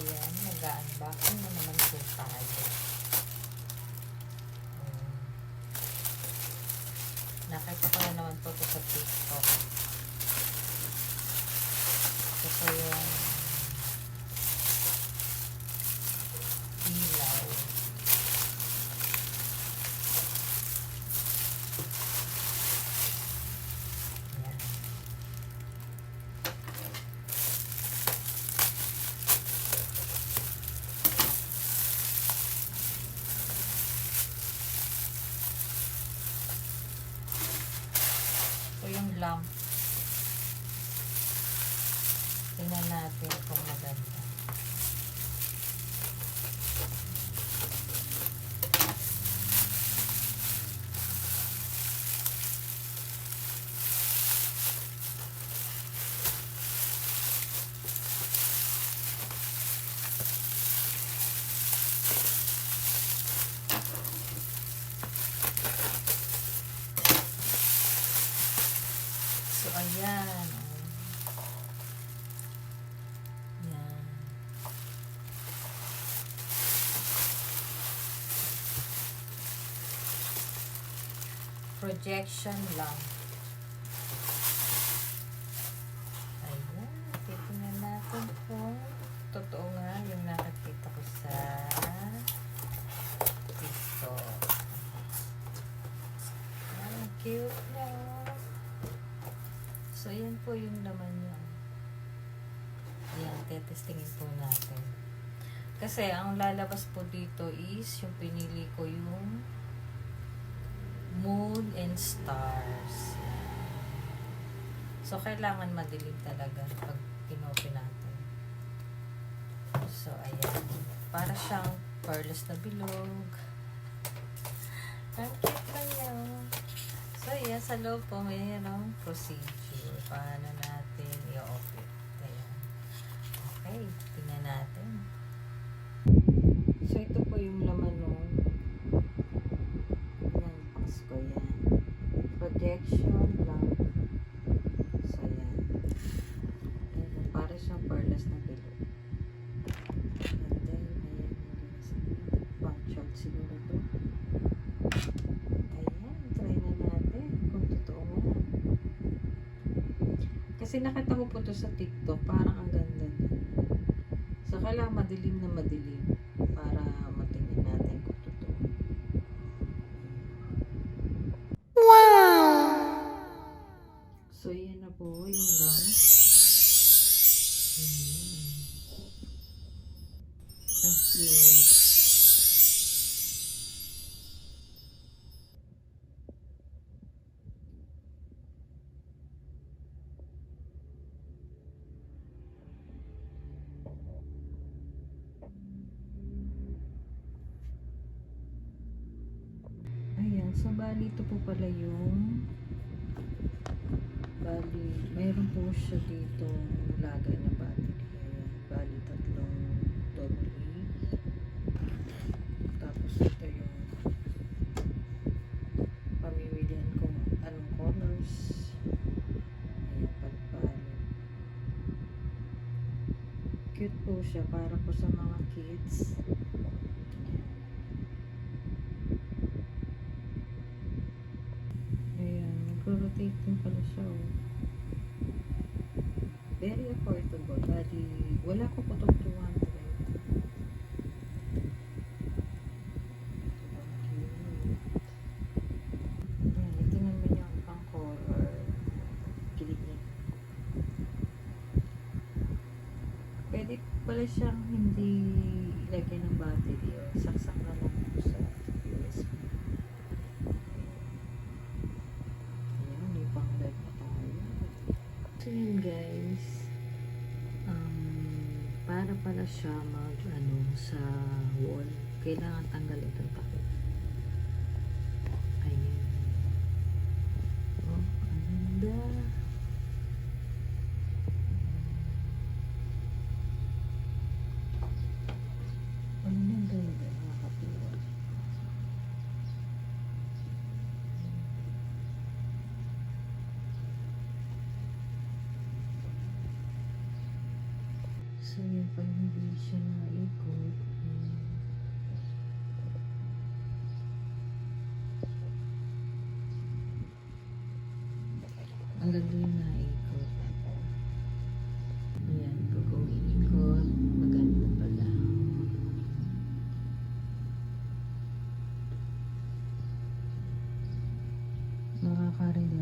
ayan, mag-unboxing na naman po tayo. Nakita ko na naman po ito sa TikTok. Ito po yung ilaw. Ayan. Ito yung lamp. Tingnan natin kung maganda. So, ayan. Ayan. Projection lang. Ayan. Titingnan natin kung totoo nga yung nakakita ko sa TikTok. Ayan, cute na. So, yan po yung laman niya. Ayan, tetestingin po natin. Kasi, ang lalabas po dito is, yung pinili ko yung moon and stars. Ayan. So, kailangan madilim talaga pag inopen natin. So, ayan. Para siyang pearls na bilog. Ang cute lang yun. So, yan, sa loob po, mayroong procedure. Paano natin i-open. Ayan. Okay, tingnan natin. So, ito po yung laman nun. Yan, box ko yan. Projection lang. So, yan. Ayan, para siyang pearls na bilog. And then, ayan, pang shot siguro ito. Kasi nakita ko po ito sa TikTok, parang ang ganda niya. So, kailangan madilim na madilim para matingnan natin kung totoo. Wow! So, yan na po yung lamp. Ang cute. Ayan, so bali ito po pala yung mayroon po siya dito lagay na battery. Ayan, bali tatlong double A. Tapos ito yung pamimilihan kung anong colors. Ayan, pagpalo. Cute po siya para po sa mga kids. Rotate din pala siya. Very affordable. Bali, wala ko po itong 200. Ayan, ito naman yung pang color. Kilig niya. Pwede pala siyang hindi ilagay ng battery o saksak na lang po sa USB. So yun guys, para pala siya mag sa wall, kailangan tanggal itong takip. Ayun. Oh, ang ganda. Ang ganda, nakakatuwa. So yun, pag hindi siya naikot, ang ganda yung naikot. Ayan, pag umiikot, maganda pala. Makakaring